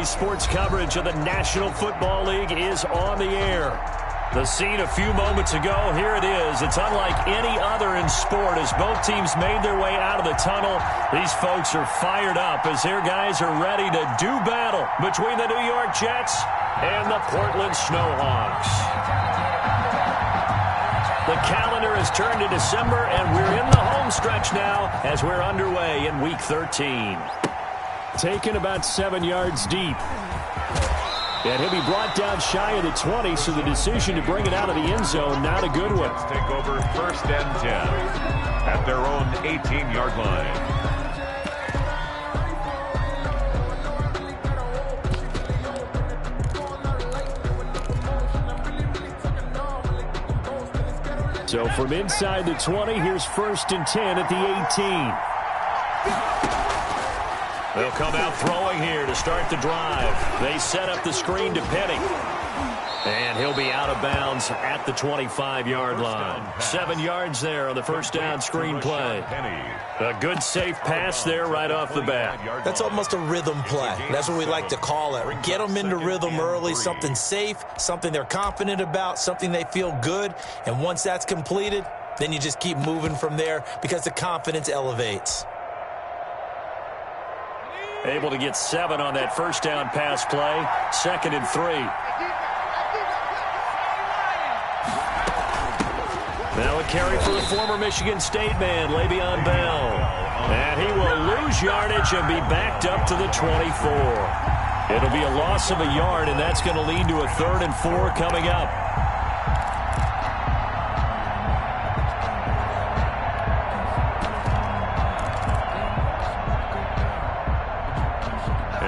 Today's sports coverage of the National Football League is on the air. The scene a few moments ago, here it is. It's unlike any other in sport as both teams made their way out of the tunnel. These folks are fired up as their guys are ready to do battle between the New York Jets and the Portland Snowhawks. The calendar has turned to December, and we're in the home stretch now as we're underway in Week 13. Taken about 7 yards deep. And he'll be brought down shy of the 20, so the decision to bring it out of the end zone, not a good one. Let's take over 1st and 10 at their own 18-yard line. So from inside the 20, here's 1st and 10 at the 18. They'll come out throwing here to start the drive. They set up the screen to Penny. And he'll be out of bounds at the 25-yard line. 7 yards there on the first down screen play. A good safe pass there right off the bat. That's almost a rhythm play. That's what we like to call it. Get them into rhythm early, something safe, something they're confident about, something they feel good. And once that's completed, then you just keep moving from there because the confidence elevates. Able to get 7 on that first down pass play. 2nd and 3. Now a carry for the former Michigan State man, Le'Veon Bell. And he will lose yardage and be backed up to the 24. It'll be a loss of a yard, and that's going to lead to a 3rd and 4 coming up.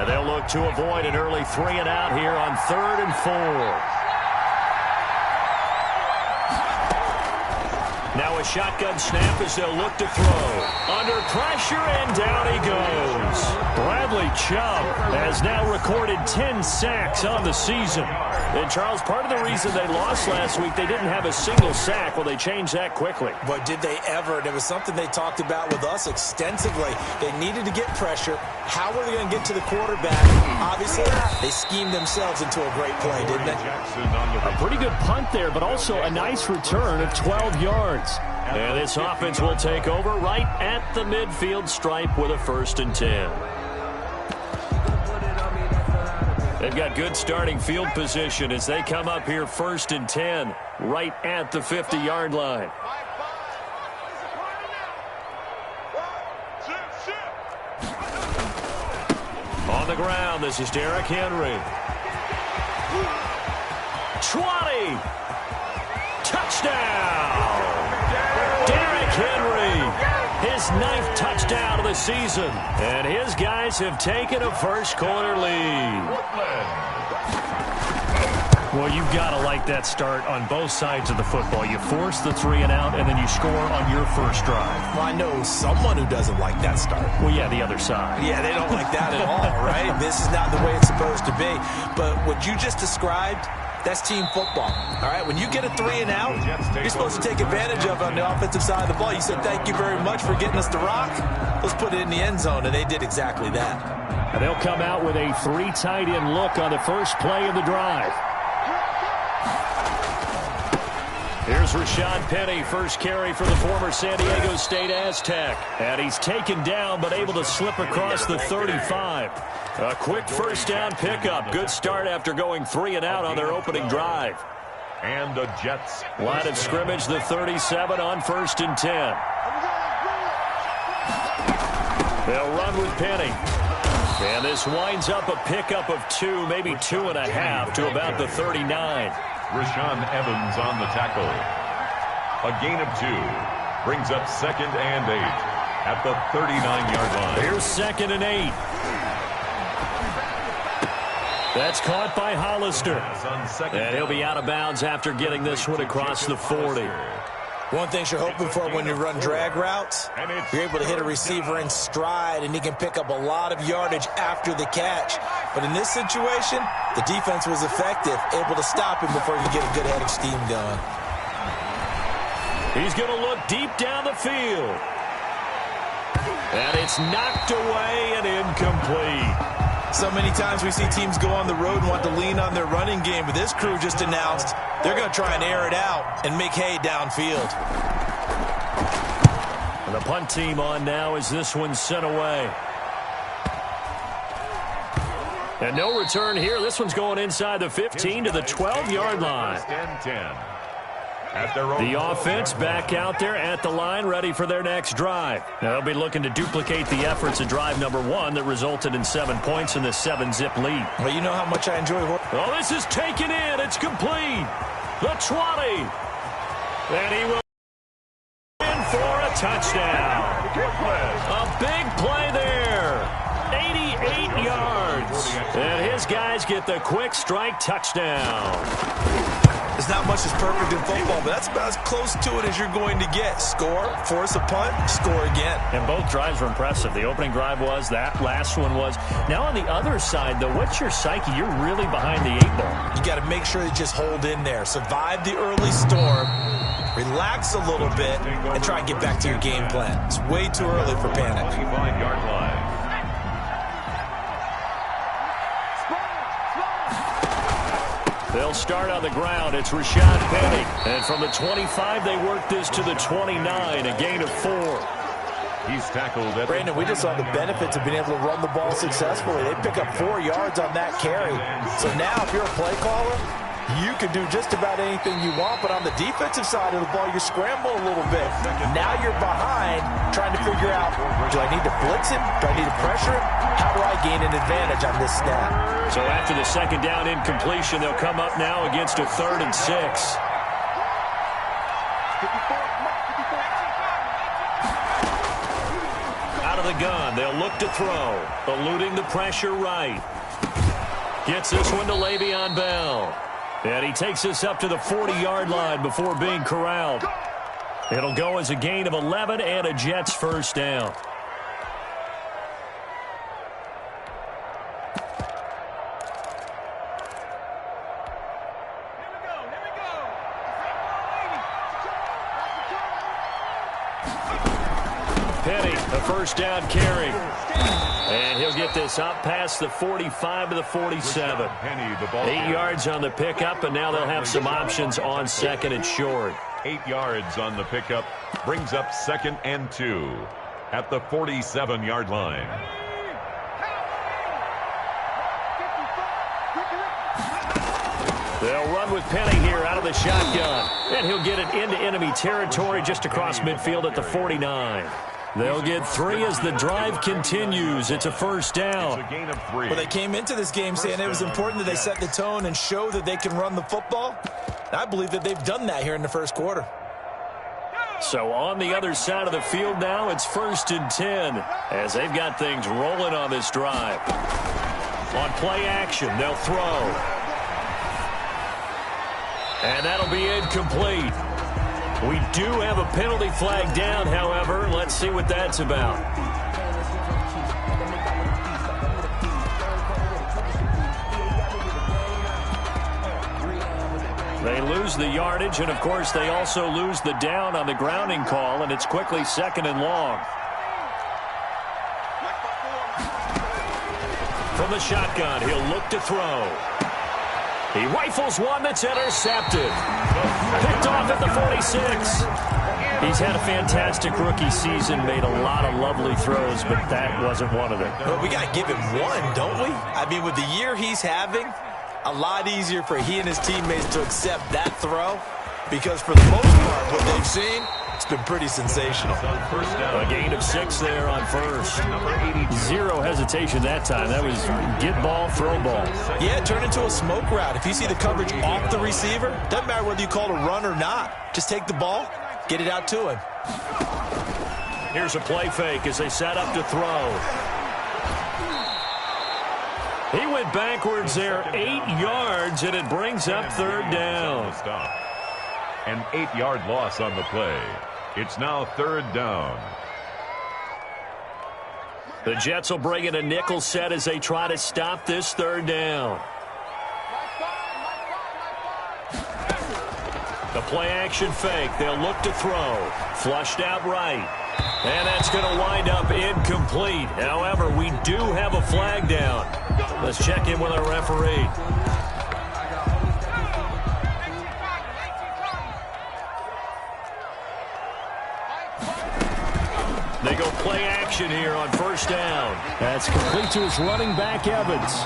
They'll look to avoid an early 3 and out here on 3rd and 4. Now a shotgun snap as they'll look to throw. Under pressure, and down he goes. Bradley Chubb has now recorded 10 sacks on the season. And, Charles, part of the reason they lost last week, they didn't have a single sack. Well, they changed that quickly. But did they ever? It was something they talked about with us extensively. They needed to get pressure. How were they going to get to the quarterback? Obviously, they schemed themselves into a great play, didn't they? A pretty good punt there, but also a nice return of 12 yards. And this offense will take over right at the midfield stripe with a 1st and 10. They've got good starting field position as they come up here 1st and 10 right at the 50-yard line. On the ground, this is Derrick Henry. 20. Touchdown. Derrick Henry, his 9th touchdown of the season. And his guys have taken a first-quarter lead. Well, you've got to like that start on both sides of the football. You force the 3 and out, and then you score on your first drive. Well, I know someone who doesn't like that start. Well, yeah, the other side. Yeah, they don't like that at all, right? This is not the way it's supposed to be. But what you just described, that's team football, all right? When you get a 3 and out, you're supposed to take advantage of it on the offensive side of the ball. You said, thank you very much for getting us the rock. Let's put it in the end zone, and they did exactly that. And they'll come out with a 3 tight end look on the first play of the drive. Here's Rashad Penny, first carry for the former San Diego State Aztec. And he's taken down but able to slip across the 35. A quick first down pickup. Good start after going 3 and out on their opening drive. And the Jets. Line of scrimmage, the 37 on 1st and 10. They'll run with Penny. And this winds up a pickup of 2, maybe 2.5 to about the 39. Rashaan Evans on the tackle. A gain of 2. Brings up 2nd and 8 at the 39-yard line. Here's 2nd and 8. That's caught by Hollister. And he'll be out of bounds after getting this one across the 40. One thing you're hoping for when you run drag routes, you're able to hit a receiver in stride, and he can pick up a lot of yardage after the catch. But in this situation, the defense was effective, able to stop him before you get a good head of steam going. He's going to look deep down the field. And it's knocked away and incomplete. So many times we see teams go on the road and want to lean on their running game, but this crew just announced they're going to try and air it out and make hay downfield. And the punt team on now as this one's sent away. And no return here. This one's going inside the 15 to the 12-yard line. The offense back out there at the line, ready for their next drive. Now they'll be looking to duplicate the efforts of drive number 1 that resulted in 7 points in the 7-zip lead. Well, you know how much I enjoy. Oh, this is taken in. It's complete. The 20. And he will in for a touchdown. A big play there. 88 yards. And his guys get the quick strike touchdown. There's not much that's perfect in football, but that's about as close to it as you're going to get. Score, force a punt, score again. And both drives were impressive. The opening drive was, that last one was. Now on the other side, though, what's your psyche? You're really behind the 8-ball. You got to make sure you just hold in there. Survive the early storm, relax a little bit, and try and get back to your game plan. It's way too early for panic. 25-yard line. They'll start on the ground. It's Rashad Penny. And from the 25, they work this to the 29, a gain of 4. He's tackled. Brandon, we just saw the benefits of being able to run the ball successfully. They pick up 4 yards on that carry. So now if you're a play caller, you can do just about anything you want, but on the defensive side of the ball, you scramble a little bit. Now you're behind, trying to figure out, do I need to blitz him? Do I need to pressure him? How do I gain an advantage on this snap? So after the second down incompletion, they'll come up now against a 3rd and 6. Out of the gun, they'll look to throw. Eluding the pressure right. Gets this one to Le'Veon Bell. And he takes this up to the 40-yard line before being corralled. It'll go as a gain of 11 and a Jets first down. Penny, a first down carry. And he'll get this up past the 45 to the 47. 8 yards on the pickup, and now they'll have some options on 2nd and short. 8 yards on the pickup brings up 2nd and 2 at the 47-yard line. They'll run with Penny here out of the shotgun. And he'll get it into enemy territory just across midfield at the 49. They'll get 3 as the drive continues. It's a first down. It's a gain of 3. Well, they came into this game saying it was important that they set the tone and show that they can run the football. I believe that they've done that here in the first quarter. So on the other side of the field now, it's 1st and 10 as they've got things rolling on this drive. On play action, they'll throw. And that'll be incomplete. We do have a penalty flag down, however. Let's see what that's about. They lose the yardage, and, of course, they also lose the down on the grounding call, and it's quickly 2nd and long. From the shotgun, he'll look to throw. He rifles one that's intercepted. Picked off at the 46. He's had a fantastic rookie season, made a lot of lovely throws, but that wasn't one of them. Well, we got to give him one, don't we? I mean, with the year he's having, a lot easier for he and his teammates to accept that throw because for the most part, what they've seen, it's been pretty sensational. A gain of 6 there on first. Zero hesitation that time. That was get ball, throw ball. Yeah, turn into a smoke route. If you see the coverage off the receiver, doesn't matter whether you call it a run or not. Just take the ball, get it out to him. Here's a play fake as they set up to throw. He went backwards there 8 yards, and it brings up 3rd down. An 8-yard loss on the play. It's now 3rd down. The Jets will bring in a nickel set as they try to stop this 3rd down. The play action fake. They'll look to throw. Flushed out right. And that's going to wind up incomplete. However, we do have a flag down. Let's check in with our referee. They go play action here on first down. That's complete to his running back, Evans.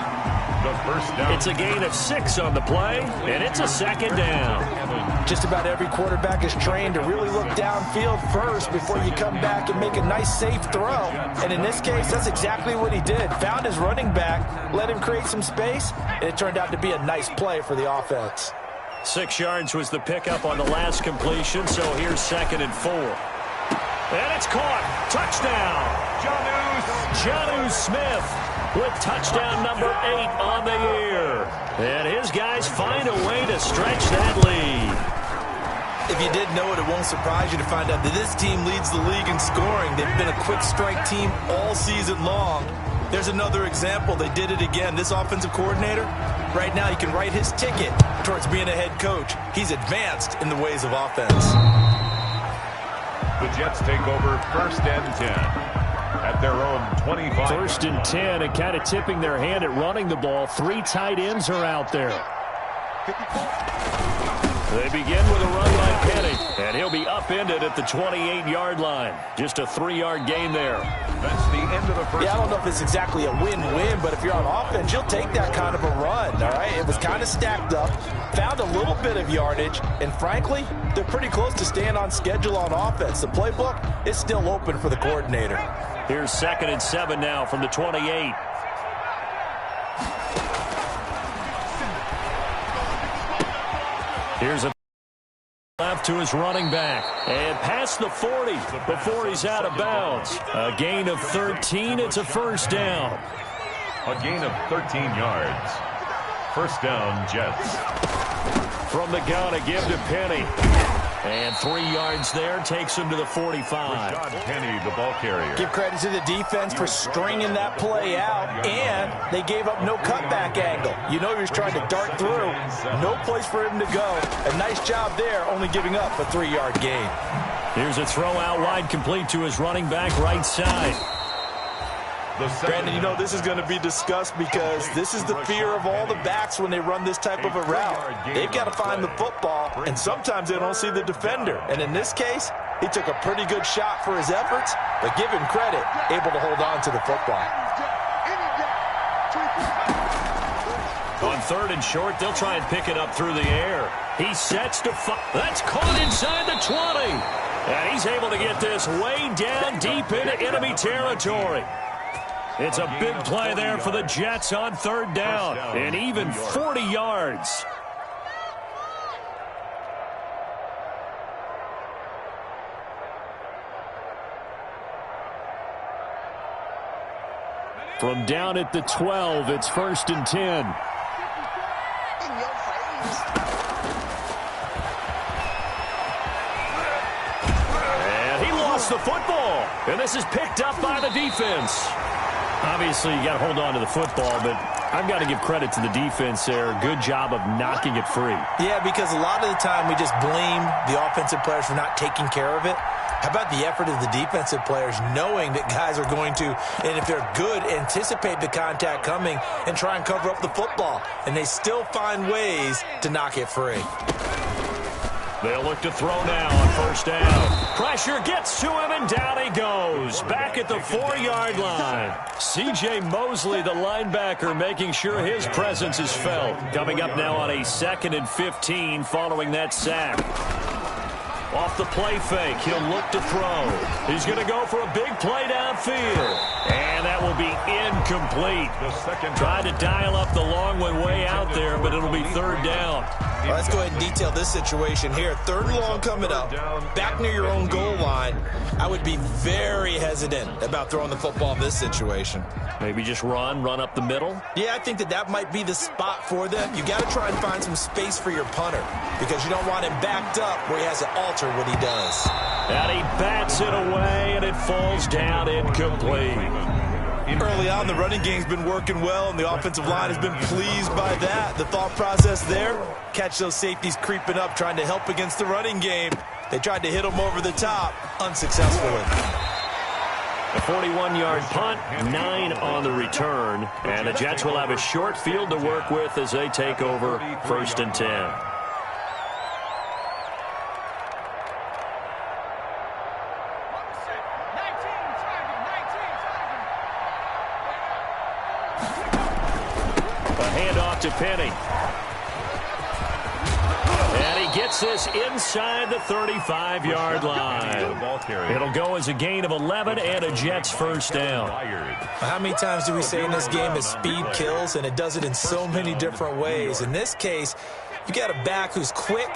The first down. It's a gain of 6 on the play, and it's a second down. Just about every quarterback is trained to really look downfield first before you come back and make a nice, safe throw. And in this case, that's exactly what he did. Found his running back, let him create some space, and it turned out to be a nice play for the offense. 6 yards was the pickup on the last completion, so here's 2nd and 4. And it's caught. Touchdown. Jonnu Smith with touchdown number 8 on the year. And his guys find a way to stretch that lead. If you didn't know it, it won't surprise you to find out that this team leads the league in scoring. They've been a quick strike team all season long. There's another example. They did it again. This offensive coordinator, right now, he can write his ticket towards being a head coach. He's advanced in the ways of offense. The Jets take over 1st and 10 at their own 25. 1st and 10, and kind of tipping their hand at running the ball. 3 tight ends are out there. They begin with a run by Penny, and he'll be upended at the 28-yard line. Just a 3-yard gain there. That's the end of the first. Yeah, I don't know if it's exactly a win-win, but if you're on offense, you'll take that kind of a run, all right? It was kind of stacked up, found a little bit of yardage, and frankly, they're pretty close to staying on schedule on offense. The playbook is still open for the coordinator. Here's 2nd and 7 now from the 28. Here's a left to his running back. And past the 40 before he's out of bounds. A gain of 13. It's a first down. A gain of 13 yards. First down, Jets. From the gun, a give to Penny. And 3 yards there takes him to the 45. Rashad Penny, the ball carrier. Give credit to the defense for stringing that play out, and they gave up no cutback angle. You know he was trying to dart through. No place for him to go. A nice job there, only giving up a 3-yard gain. Here's a throw out wide, complete to his running back right side. Brandon, you know this is going to be discussed because this is the fear of all the backs when they run this type of a route. They've got to find the football, and sometimes they don't see the defender. And in this case, he took a pretty good shot for his efforts, but give him credit, able to hold on to the football. On 3rd and short, they'll try and pick it up through the air. He sets to fire. That's caught inside the 20. And he's able to get this way down deep into enemy territory. It's a big play there for the Jets on 3rd down, and even 40 yards. From down at the 12, it's 1st and 10. And he lost the football, and this is picked up by the defense. Obviously, you got to hold on to the football, but I've got to give credit to the defense there. Good job of knocking it free. Yeah, because a lot of the time we just blame the offensive players for not taking care of it. How about the effort of the defensive players knowing that guys are going to, and if they're good, anticipate the contact coming and try and cover up the football. And they still find ways to knock it free. They'll look to throw now on 1st down. Pressure gets to him, and down he goes. Back at the 4-yard line. C.J. Mosley, the linebacker, making sure his presence is felt. Coming up now on a 2nd and 15 following that sack. Off the play fake, he'll look to throw. He's going to go for a big play downfield. And that will be incomplete. Tried to dial up the long one way out there, but it'll be 3rd down. Well, let's go ahead and detail this situation here. 3rd and long coming up, back near your own goal line. I would be very hesitant about throwing the football in this situation. Maybe just run up the middle? Yeah, I think that might be the spot for them. You got to try and find some space for your punter because you don't want him backed up where he has to alter what he does. And he bats it away, and it falls down incomplete. Early on, the running game's been working well, and the offensive line has been pleased by that. The thought process there, catch those safeties creeping up, trying to help against the running game. They tried to hit them over the top, unsuccessfully. A 41-yard punt, 9 on the return. And the Jets will have a short field to work with as they take over 1st and 10. A handoff to Penny. And he gets this inside the 35-yard line. It'll go as a gain of 11 and a Jets first down. How many times do we say in this game that speed kills, and it does it in so many different ways? In this case, you got a back who's quick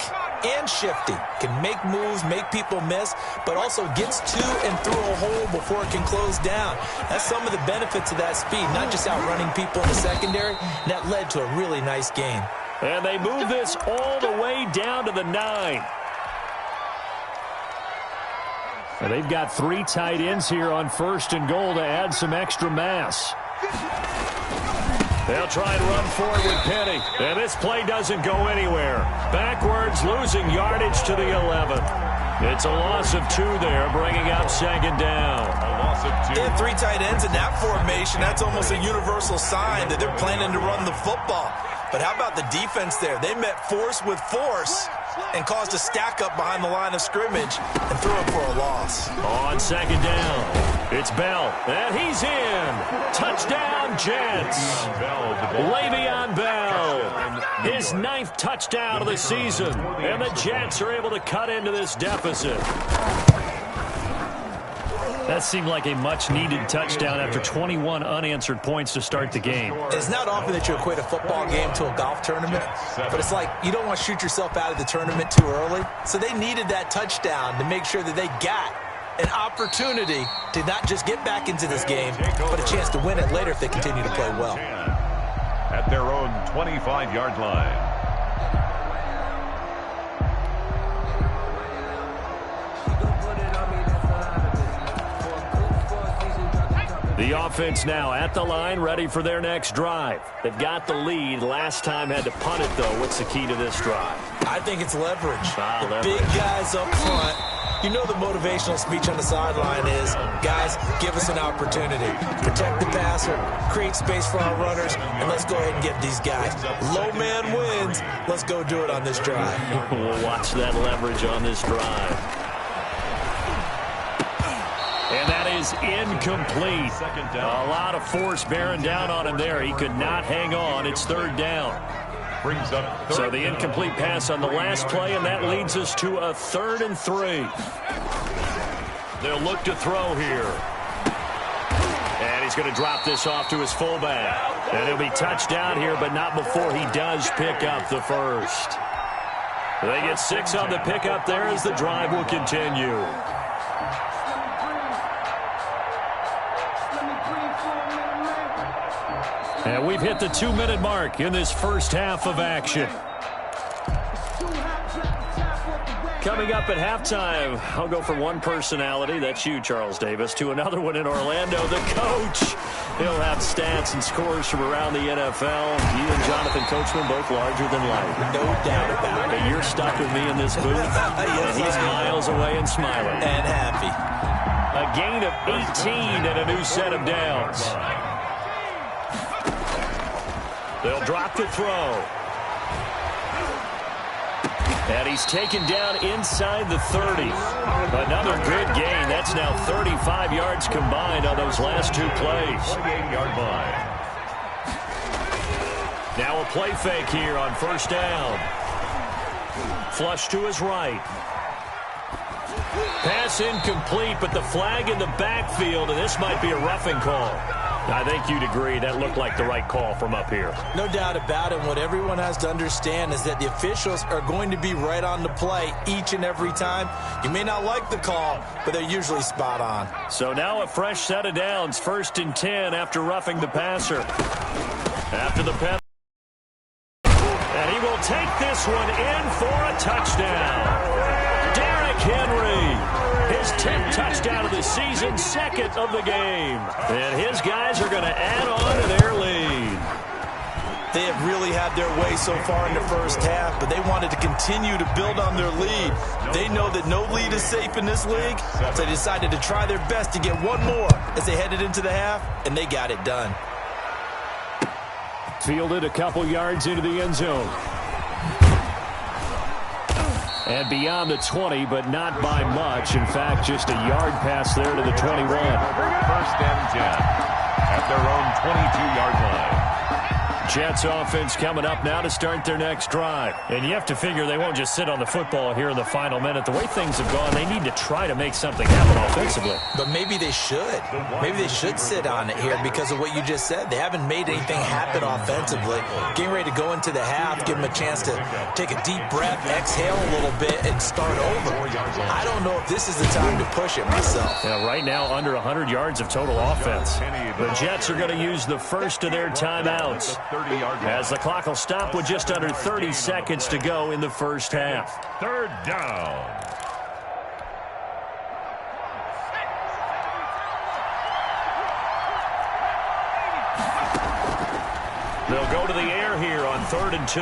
and shifty, can make moves, make people miss, but also gets to and through a hole before it can close down. That's some of the benefits of that speed, not just outrunning people in the secondary. And that led to a really nice game. And they move this all the way down to the 9. And they've got 3 tight ends here on 1st and goal to add some extra mass. They'll try and run forward with Penny. And this play doesn't go anywhere. Backwards, losing yardage to the 11. It's a loss of 2 there, bringing up 2nd down. A loss of 2. They have 3 tight ends in that formation. That's almost a universal sign that they're planning to run the football. But how about the defense there? They met force with force and caused a stack up behind the line of scrimmage and threw it for a loss. On 2nd down, it's Bell, and he's in. Touchdown, Jets. Le'Veon Bell, his 9th touchdown of the season, and the Jets are able to cut into this deficit. That seemed like a much-needed touchdown after 21 unanswered points to start the game. It's not often that you equate a football game to a golf tournament, but it's like you don't want to shoot yourself out of the tournament too early. So they needed that touchdown to make sure that they got an opportunity to not just get back into this game, but a chance to win it later if they continue to play well. At their own 25-yard line. The offense now at the line, ready for their next drive. They've got the lead. Last time had to punt it, though. What's the key to this drive? I think it's leverage. Leverage. Big guys up front. You know the motivational speech on the sideline is, guys, give us an opportunity. Protect the passer, create space for our runners, and let's go ahead and get these guys. Low man wins. Let's go do it on this drive. We'll watch that leverage on this drive. And that is incomplete. A lot of force bearing down on him there. He could not hang on. It's 3rd down. Brings up So the incomplete pass on the last play, and that leads us to a 3rd and 3. They'll look to throw here. And he's going to drop this off to his fullback. And he'll be touched down here, but not before he does pick up the first. They get 6 on the pickup there as the drive will continue. And we've hit the 2-minute mark in this first half of action. Coming up at halftime, I'll go from one personality, that's you, Charles Davis, to another one in Orlando, the coach. He'll have stats and scores from around the NFL. You and Jonathan Coachman both larger than life. No doubt about it. And you're stuck with me in this booth, and he's miles away and smiling. And happy. A gain of 18 and a new set of downs. They'll drop the throw. And he's taken down inside the 30. Another good gain. That's now 35 yards combined on those last 2 plays. 48-yard line. Now a play fake here on 1st down. Flush to his right. Pass incomplete, but the flag in the backfield, and this might be a roughing call. I think you'd agree that looked like the right call from up here. No doubt about it. What everyone has to understand is that the officials are going to be right on the play each and every time. You may not like the call, but they're usually spot on. So now a fresh set of downs, 1st and 10 after roughing the passer. After the penalty. And he will take this one in for a touchdown. Derrick Henry. His 10th touchdown of the season, 2nd of the game. And his guys are going to add on to their lead. They have really had their way so far in the first half, but they wanted to continue to build on their lead. They know that no lead is safe in this league, so they decided to try their best to get one more as they headed into the half, and they got it done. Fielded a couple yards into the end zone. And beyond the 20, but not by much. In fact, just a yard pass there to the 21. First and 10 at their own 22-yard line. Jets offense coming up now to start their next drive. And you have to figure they won't just sit on the football here in the final minute. The way things have gone, they need to try to make something happen offensively. But maybe they should. Maybe they should sit on it here because of what you just said. They haven't made anything happen offensively. Getting ready to go into the half, give them a chance to take a deep breath, exhale a little bit, and start over. I don't know if this is the time to push it myself. Yeah, right now, under 100 yards of total offense. The Jets are going to use the first of their timeouts, as the clock will stop with just under 30 seconds to go in the first half. Third down. They'll go to the air here on 3rd and 2.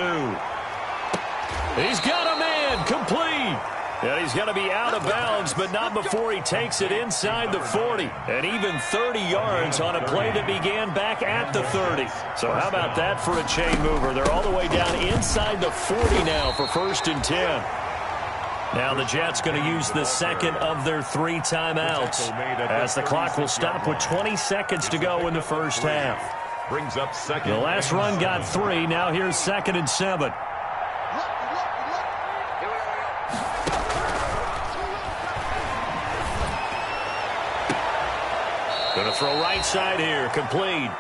He's got a man, complete. And he's going to be out of bounds, but not before he takes it inside the 40. And even 30 yards on a play that began back at the 30. So how about that for a chain mover? They're all the way down inside the 40 now for 1st and 10. Now the Jets going to use the second of their 3 timeouts, as the clock will stop with 20 seconds to go in the first half. Brings up second. The last run got 3. Now here's 2nd and 7. Going to throw right side here, complete.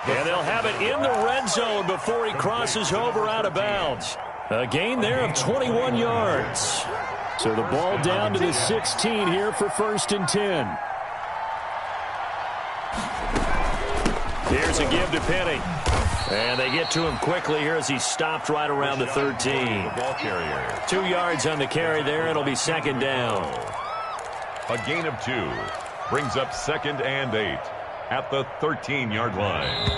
And they'll have it in the red zone before he crosses over out of bounds. A gain there of 21 yards. So the ball down to the 16 here for 1st and 10. Here's a give to Penny. And they get to him quickly here as he stopped right around the 13. 2 yards on the carry there. It'll be 2nd down. A gain of 2. Brings up 2nd and 8 at the 13-yard line.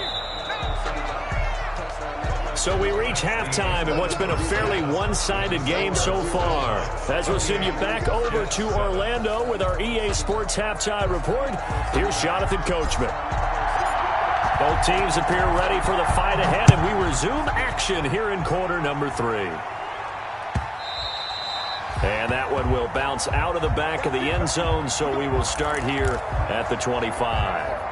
So we reach halftime in what's been a fairly one-sided game so far. As we'll send you back over to Orlando with our EA Sports Halftime Report, here's Jonathan Coachman. Both teams appear ready for the fight ahead, and we resume action here in quarter number 3. And that one will bounce out of the back of the end zone, so we will start here at the 25.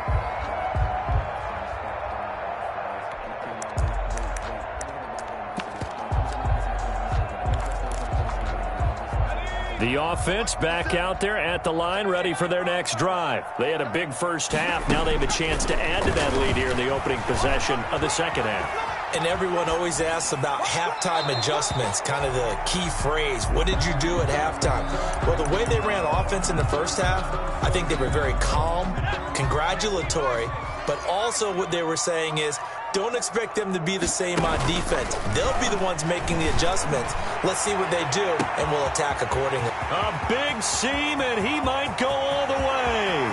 The offense back out there at the line, ready for their next drive. They had a big first half. Now they have a chance to add to that lead here in the opening possession of the second half. And everyone always asks about halftime adjustments, kind of the key phrase. What did you do at halftime? Well, the way they ran offense in the first half, I think they were very calm, congratulatory, but also what they were saying is, don't expect them to be the same on defense. They'll be the ones making the adjustments. Let's see what they do, and we'll attack accordingly. A big seam, and he might go all the way.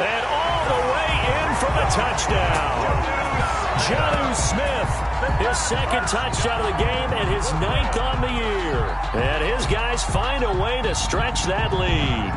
And all the way in for the touchdown. Jonnu Smith, his 2nd touchdown of the game and his 9th on the year. And his guys find a way to stretch that lead.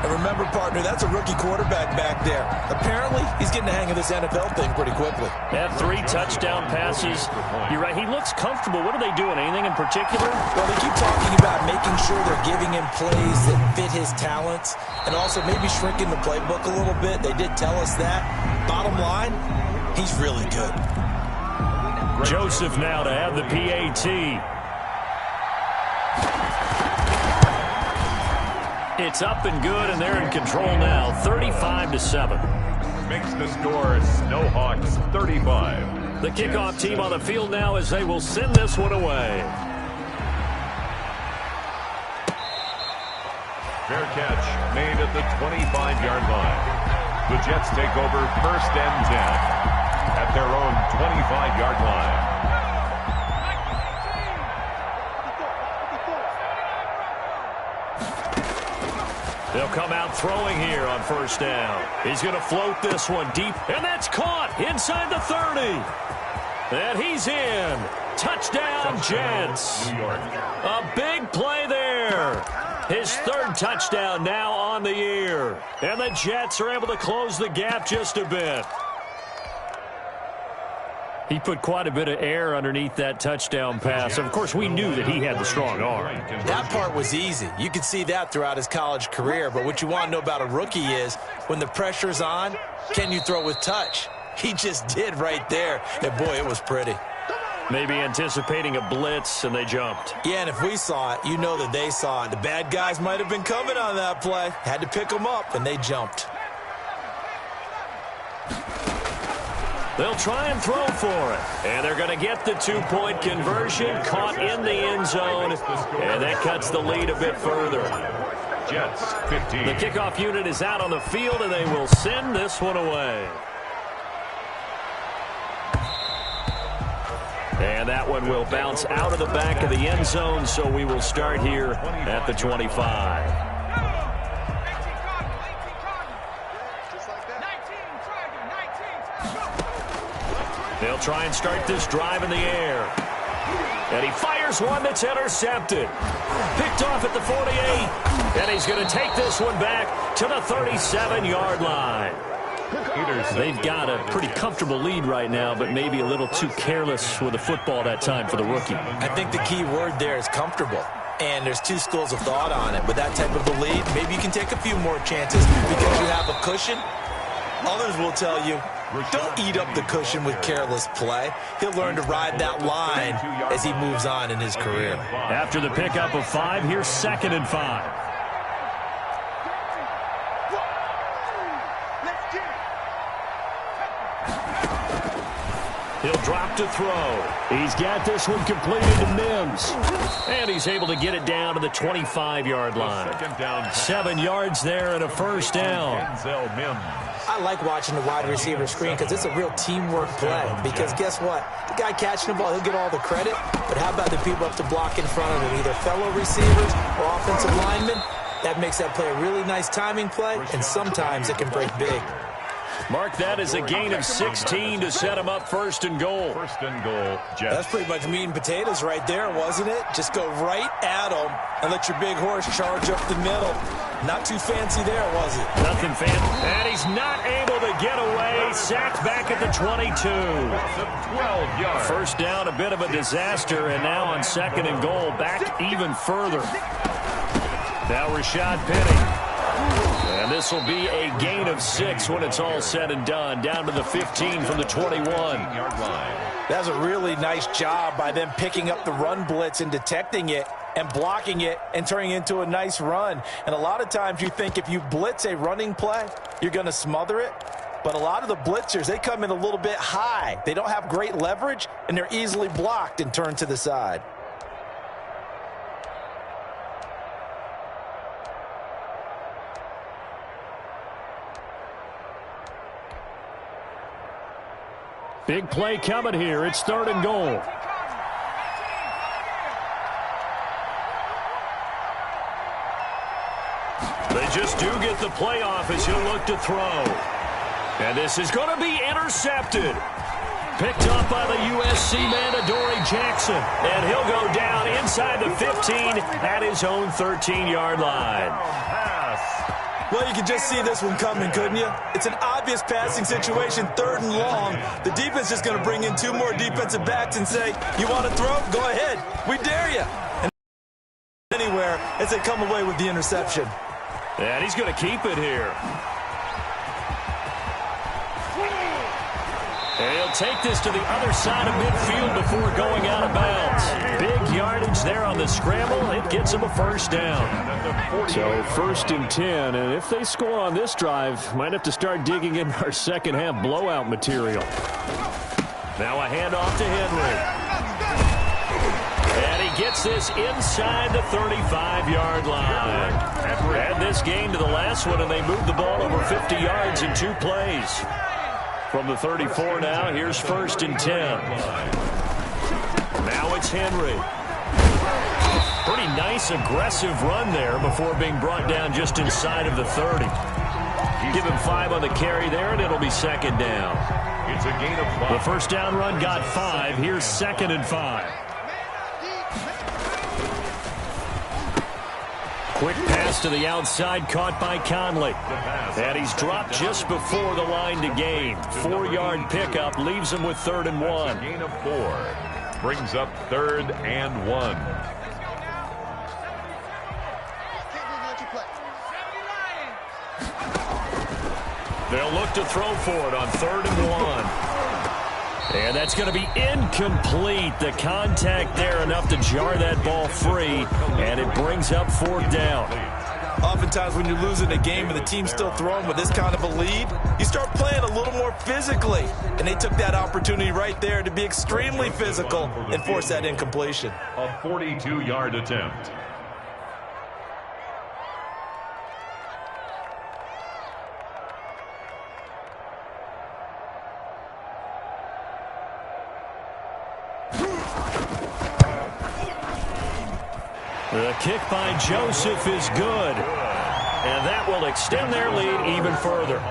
And remember, partner, that's a rookie quarterback back there. Apparently, he's getting the hang of this NFL thing pretty quickly. Had 3 touchdown passes. You're right, he looks comfortable. What are they doing? Anything in particular? Well, they keep talking about making sure they're giving him plays that fit his talents and also maybe shrinking the playbook a little bit. They did tell us that. Bottom line, he's really good. Joseph now to have the PAT. It's up and good, and they're in control now, 35-7. Makes the score Snowhawks 35. The kickoff team on the field now as they will send this one away. Fair catch made at the 25-yard line. The Jets take over 1st and 10 at their own 25-yard line. They'll come out throwing here on 1st down. He's going to float this one deep, and that's caught inside the 30. And he's in. Touchdown, Jets. New York. A big play there. His third touchdown now on the year. And the Jets are able to close the gap just a bit. He put quite a bit of air underneath that touchdown pass. Of course, we knew that he had the strong arm. That part was easy. You could see that throughout his college career. But what you want to know about a rookie is when the pressure's on, can you throw with touch? He just did right there. And, boy, it was pretty. Maybe anticipating a blitz, and they jumped. Yeah, and if we saw it, you know that they saw it. The bad guys might have been coming on that play. Had to pick them up, and they jumped. They'll try and throw for it. And they're going to get the two-point conversion, caught in the end zone. And that cuts the lead a bit further. Jets 15. The kickoff unit is out on the field, and they will send this one away. And that one will bounce out of the back of the end zone, so we will start here at the 25. They'll try and start this drive in the air. And he fires one that's intercepted. Picked off at the 48. And he's going to take this one back to the 37-yard line. They've got a pretty comfortable lead right now, but maybe a little too careless with the football that time for the rookie. I think the key word there is comfortable. And there's two schools of thought on it. With that type of a lead, maybe you can take a few more chances because you have a cushion. Others will tell you, don't eat up the cushion with careless play. He'll learn to ride that line as he moves on in his career. After the pickup of 5, here's 2nd and 5. He'll drop to throw. He's got this one completed to Mims. And he's able to get it down to the 25-yard line. 7 yards there and a first down. I like watching the wide receiver screen because it's a real teamwork play. Because guess what? The guy catching the ball, he'll get all the credit. But how about the people up to block in front of him, either fellow receivers or offensive linemen? That makes that play a really nice timing play, and sometimes it can break big. Mark that as a gain of 16 to set him up 1st and goal. 1st and goal, Jets. That's pretty much meat and potatoes right there, wasn't it? Just go right at them and let your big horse charge up the middle. Not too fancy there, was it? Nothing fancy. And he's not able to get away. Sacked back at the 22. 12 yards. First down, a bit of a disaster, and now on 2nd and goal, back even further. Now Rashad Penny. And this will be a gain of 6 when it's all said and done. Down to the 15 from the 21-yard line. That's a really nice job by them picking up the run blitz and detecting it and blocking it and turning it into a nice run. And a lot of times you think if you blitz a running play, you're going to smother it. But a lot of the blitzers, they come in a little bit high. They don't have great leverage, and they're easily blocked and turned to the side. Big play coming here. It's 3rd and goal. They just do get the play off as he'll look to throw. And this is going to be intercepted. Picked up by the USC man, Adoree Jackson. And he'll go down inside the 15 at his own 13-yard line. Well, you could just see this one coming, couldn't you? It's an obvious passing situation, 3rd and long. The defense is going to bring in 2 more defensive backs and say, you want to throw? Go ahead. We dare you. And anywhere as they come away with the interception. And he's going to keep it here. And he'll take this to the other side of midfield before going out of bounds. Big yardage there on the scramble. It gets him a first down. So 1st and 10. And if they score on this drive, might have to start digging in our second half blowout material. Now a handoff to Henry. And he gets this inside the 35-yard line. Add this game to the last one, and they moved the ball over 50 yards in 2 plays. From the 34 now, here's 1st and 10. Now it's Henry. Pretty nice, aggressive run there before being brought down just inside of the 30. Give him 5 on the carry there, and it'll be 2nd down. It's a gain of 5. The first down run got 5. Here's 2nd and 5. Quick pass to the outside, caught by Conley. And he's dropped just before the line to gain. 4-yard pickup leaves him with 3rd and 1. Gain of 4 brings up 3rd and 1. They'll look to throw for it on 3rd and 1. And that's going to be incomplete. The contact there enough to jar that ball free, and it brings up 4th down. Oftentimes when you're losing a game and the team's still throwing with this kind of a lead, you start playing a little more physically. And they took that opportunity right there to be extremely physical and force that incompletion. A 42-yard attempt. The kick by Joseph is good. And that will extend their lead even further.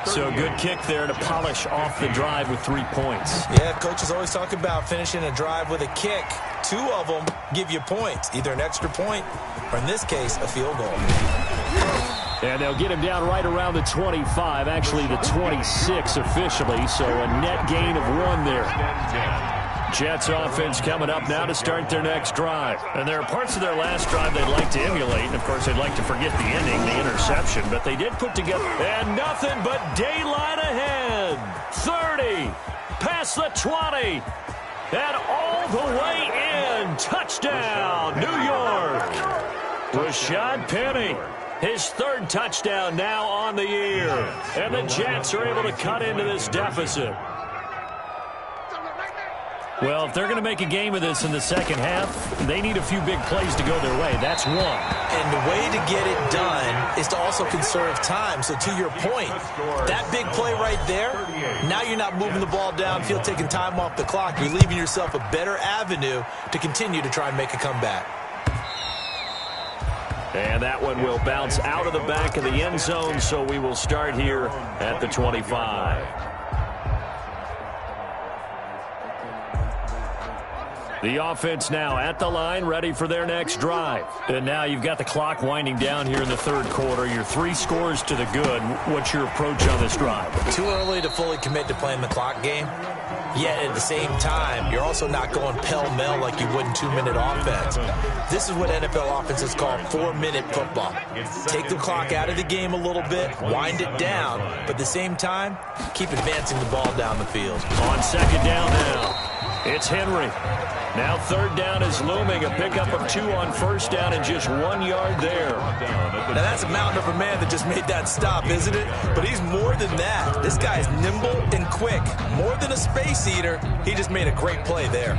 So good kick there to polish off the drive with 3 points. Yeah, coaches always talk about finishing a drive with a kick. 2 of them give you points, either an extra point or, in this case, a field goal. And they'll get him down right around the 25, actually the 26 officially, so a net gain of 1 there. Jets offense coming up now to start their next drive. And there are parts of their last drive they'd like to emulate. And, of course, they'd like to forget the ending, the interception. But they did put together. And nothing but daylight ahead. 30. Past the 20. And all the way in. Touchdown, New York. Rashad Penny. His 3rd touchdown now on the year. And the Jets are able to cut into this deficit. Well, if they're going to make a game of this in the second half, they need a few big plays to go their way. That's 1. And the way to get it done is to also conserve time. So to your point, that big play right there, now you're not moving the ball downfield, taking time off the clock. You're leaving yourself a better avenue to continue to try and make a comeback. And that one will bounce out of the back of the end zone, so we will start here at the 25. The offense now at the line, ready for their next drive. And now you've got the clock winding down here in the 3rd quarter. Your 3 scores to the good. What's your approach on this drive? Too early to fully commit to playing the clock game. Yet at the same time, you're also not going pell-mell like you would in 2-minute offense. This is what NFL offenses call 4-minute football. Take the clock out of the game a little bit, wind it down, but at the same time, keep advancing the ball down the field. On 2nd down now, it's Henry. Now 3rd down is looming. A pickup of 2 on 1st down and just 1 yard there. Now that's a mountain of a man that just made that stop, isn't it? But he's more than that. This guy is nimble and quick. More than a space eater, he just made a great play there.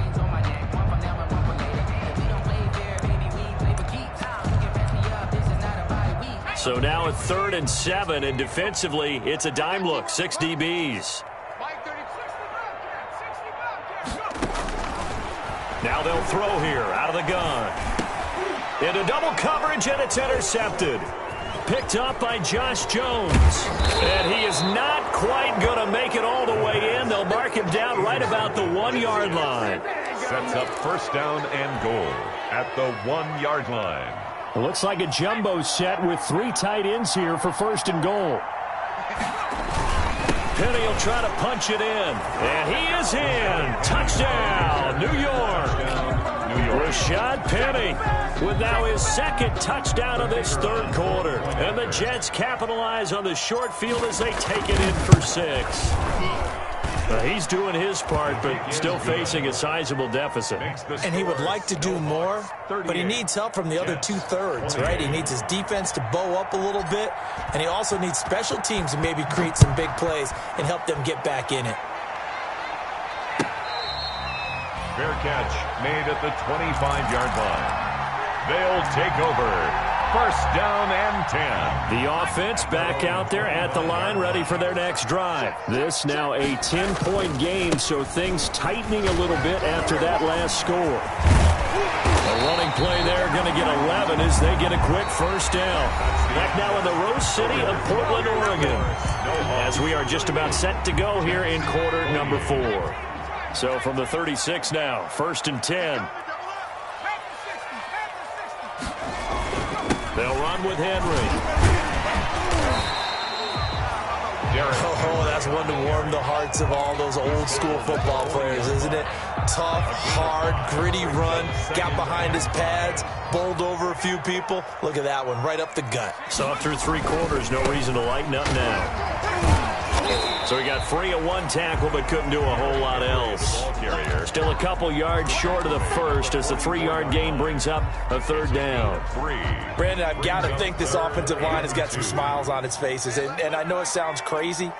So now a 3rd and 7, and defensively, it's a dime look. 6 DBs. Now they'll throw here out of the gun. Into double coverage, and it's intercepted. Picked up by Josh Jones. And he is not quite going to make it all the way in. They'll mark him down right about the 1-yard line. Sets up 1st down and goal at the 1-yard line. It looks like a jumbo set with 3 tight ends here for 1st and goal. Penny will try to punch it in. And he is in. Touchdown, New York. Rashad Penny with now his 2nd touchdown of this 3rd quarter. And the Jets capitalize on the short field as they take it in for 6. He's doing his part, but still facing a sizable deficit. And he would like to do more, but he needs help from the other 2/3, right? He needs his defense to bow up a little bit, and he also needs special teams to maybe create some big plays and help them get back in it. Fair catch made at the 25-yard line. They'll take over. 1st down and 10. The offense back out there at the line, ready for their next drive. This now a 10-point game, so things tightening a little bit after that last score. A running play there, going to get 11. as they get a quick first down. Back now in the Rose City of Portland, Oregon, as we are just about set to go here in quarter number 4. So from the 36 now, 1st and 10. They'll run with Henry. Oh, that's one to warm the hearts of all those old school football players, isn't it? Tough, hard, gritty run, got behind his pads, bowled over a few people. Look at that one, right up the gut. So up through 3 quarters, no reason to lighten up now. So he got free of 1 tackle, but couldn't do a whole lot else. Still a couple yards short of the first as the 3-yard gain brings up a 3rd down. Brandon, I've got to think this offensive line has got some smiles on its faces. And I know it sounds crazy,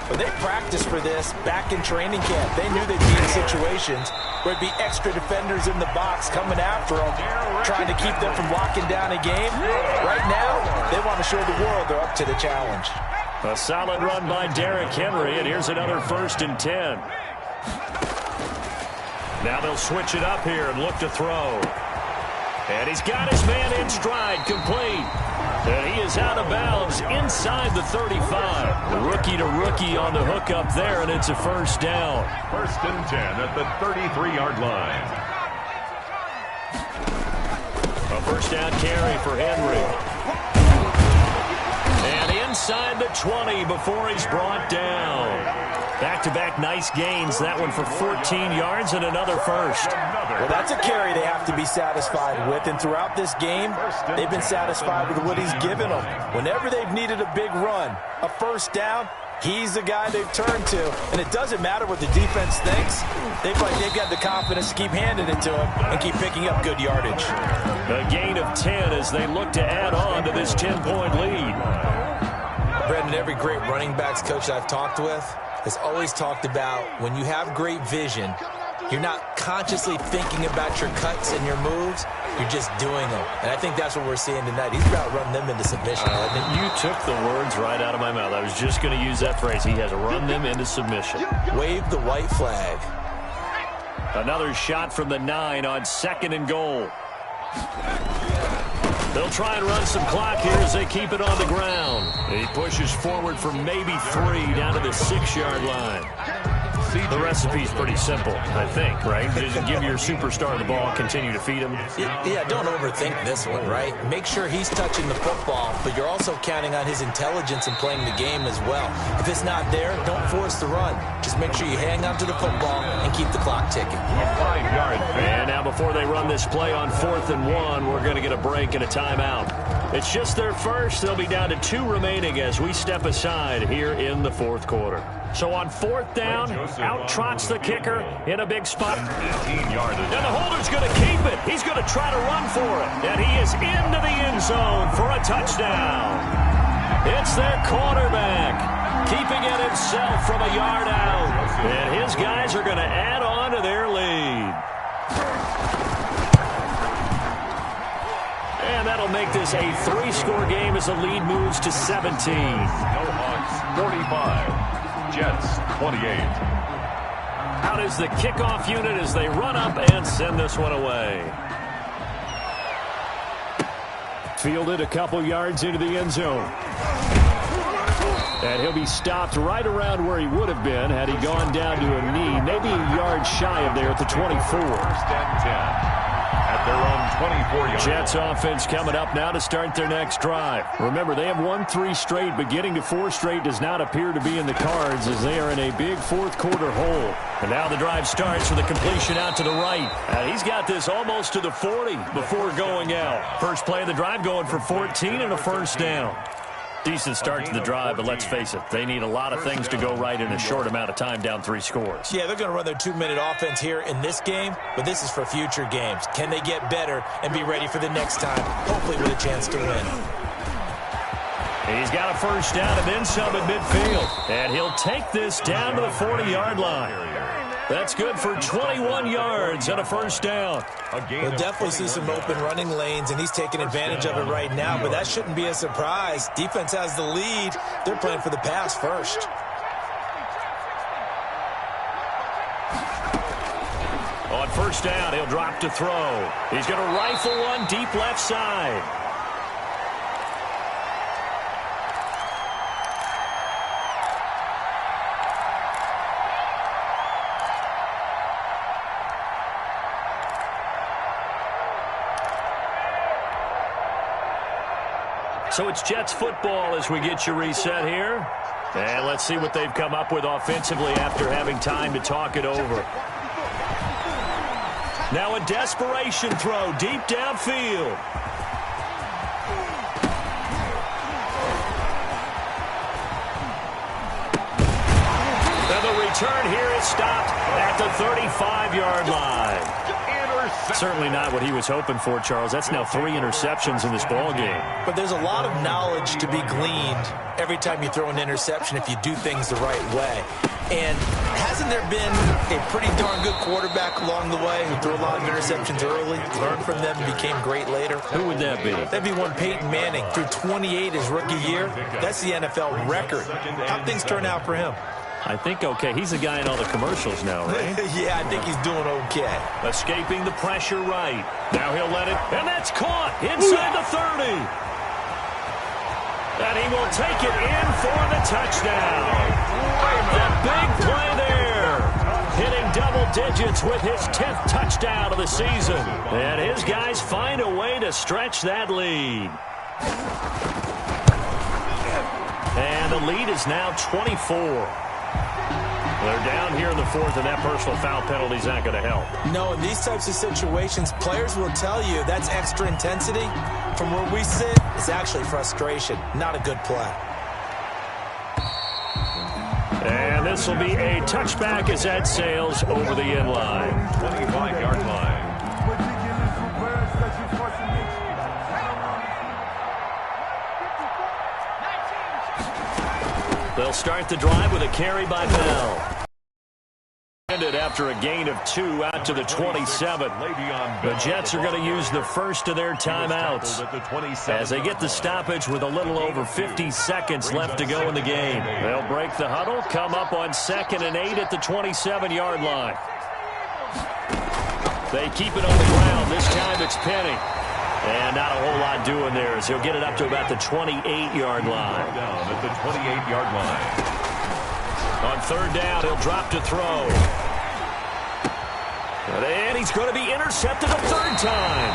but they practiced for this back in training camp. They knew they'd be in situations where it'd be extra defenders in the box coming after them, trying to keep them from locking down a game. Right now, they want to show the world they're up to the challenge. A solid run by Derrick Henry, and here's another 1st and 10. Now they'll switch it up here and look to throw. And he's got his man in stride, complete. And he is out of bounds inside the 35. Rookie to rookie on the hook up there, and it's a 1st down. 1st and 10 at the 33-yard line. A 1st down carry for Henry. And inside the 20 before he's brought down. Back-to-back nice gains. That one for 14 yards and another 1st. Well, that's a carry they have to be satisfied with. And throughout this game, they've been satisfied with what he's given them. Whenever they've needed a big run, a 1st down, he's the guy they've turned to. And it doesn't matter what the defense thinks. They've got the confidence to keep handing it to him and keep picking up good yardage. A gain of 10 as they look to add on to this 10-point lead. Brendan, every great running backs coach I've talked with has always talked about when you have great vision, you're not consciously thinking about your cuts and your moves, you're just doing them. And I think that's what we're seeing tonight. He's about to run them into submission. You took the words right out of my mouth. I was just going to use that phrase. He has run them into submission. Wave the white flag. Another shot from the 9 on 2nd and goal. They'll try and run some clock here as they keep it on the ground. He pushes forward for maybe 3 down to the 6-yard line. The recipe's pretty simple, I think, right? Just give your superstar the ball, continue to feed him. Yeah, don't overthink this one, right? Make sure he's touching the football, but you're also counting on his intelligence in playing the game as well. If it's not there, don't force the run. Just make sure you hang on to the football and keep the clock ticking. A 5-yard. And now before they run this play on 4th and 1, we're going to get a break and a timeout. It's just their first. They'll be down to 2 remaining as we step aside here in the 4th quarter. So on 4th down, out trots the kicker in a big spot. 15-yard. And the holder's going to keep it. He's going to try to run for it. And he is into the end zone for a touchdown. It's their quarterback, keeping it himself from a yard out. And his guys are going to add on to their lead. And that'll make this a 3-score game as the lead moves to 17. Hawks 45. Jets 28. Out is the kickoff unit as they run up and send this one away. Fielded a couple yards into the end zone. And he'll be stopped right around where he would have been had he gone down to a knee, maybe a yard shy of there at the 24. 1st and 10. At their own 24-yard. Jets offense coming up now to start their next drive. Remember, they have won 3 straight, but getting to 4 straight does not appear to be in the cards as they are in a big 4th quarter hole. And now the drive starts with a completion out to the right. And he's got this almost to the 40 before going out. First play of the drive going for 14 and a 1st down. Decent start to the drive, but let's face it, they need a lot of things to go right in a short amount of time, down 3 scores. Yeah, they're going to run their 2-minute offense here in this game, but this is for future games. Can they get better and be ready for the next time, hopefully with a chance to win? He's got a 1st down and then some at midfield, and he'll take this down to the 40-yard line. That's good for 21 yards and a 1st down. We'll definitely see some open running lanes, and he's taking advantage of it right now, but that shouldn't be a surprise. Defense has the lead. They're playing for the pass first. On 1st down, he'll drop to throw. He's going to rifle one deep left side. So it's Jets football as we get you reset here. And let's see what they've come up with offensively after having time to talk it over. Now a desperation throw deep downfield. And the return here is stopped at the 35-yard line. Certainly not what he was hoping for, Charles. That's now 3 interceptions in this ball game. But there's a lot of knowledge to be gleaned every time you throw an interception if you do things the right way. And hasn't there been a pretty darn good quarterback along the way who threw a lot of interceptions early, learned from them, and became great later? Who would that be? That'd be one Peyton Manning. Threw 28 his rookie year. That's the NFL record. How'd things turn out for him? I think okay. He's the guy in all the commercials now, right? Yeah, I think he's doing okay. Escaping the pressure right. Now he'll let it, and that's caught inside the 30. And he will take it in for the touchdown. The big play there. Hitting double digits with his 10th touchdown of the season. And his guys find a way to stretch that lead. And the lead is now 24. They're down here in the 4th, and that personal foul penalty is not going to help. No, in these types of situations, players will tell you that's extra intensity. From where we sit, it's actually frustration, not a good play. And this will be a touchback as that sails over the end line. 25-yard line. They'll start the drive with a carry by Bell. Ended after a gain of 2 out to the 27. The Jets are going to use the first of their timeouts as they get the stoppage with a little over 50 seconds left to go in the game. They'll break the huddle, come up on 2nd and 8 at the 27-yard line. They keep it on the ground. This time it's Penny. And not a whole lot doing there as he'll get it up to about the 28-yard line. Down at the 28-yard line. On 3rd down, he'll drop to throw. And he's going to be intercepted a 3rd time.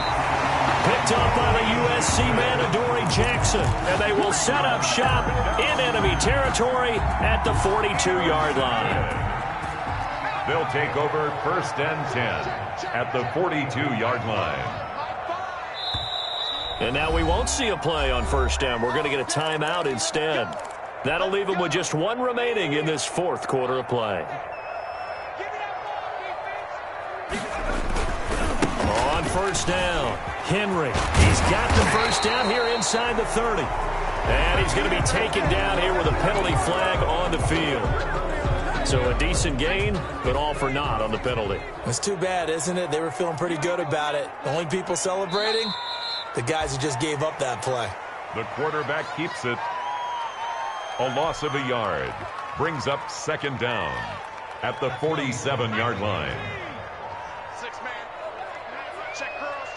Picked up by the USC man, Adoree Jackson. And they will set up shop in enemy territory at the 42-yard line. They'll take over 1st and 10 at the 42-yard line. And now we won't see a play on 1st down. We're going to get a timeout instead. That'll leave them with just 1 remaining in this 4th quarter of play. On 1st down, Henry. He's got the 1st down here inside the 30. And he's going to be taken down here with a penalty flag on the field. So a decent gain, but all for naught on the penalty. It's too bad, isn't it? They were feeling pretty good about it. The only people celebrating, the guys who just gave up that play. The quarterback keeps it. A loss of a yard brings up 2nd down at the 47-yard line. 6-man. Check curls.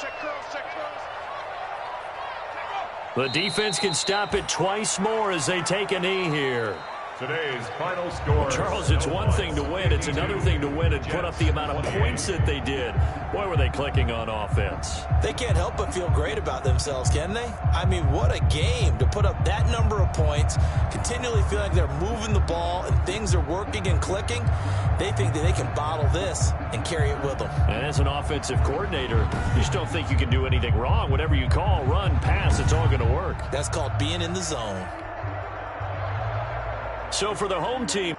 The defense can stop it twice more as they take a knee here. Today's final score. Charles, it's one thing to win. It's another thing to win and put up the amount of points that they did. Boy, were they clicking on offense. They can't help but feel great about themselves, can they? I mean, what a game to put up that number of points, continually feel like they're moving the ball and things are working and clicking. They think that they can bottle this and carry it with them. And as an offensive coordinator, you just don't think you can do anything wrong. Whatever you call, run, pass, it's all going to work. That's called being in the zone. So for the home team,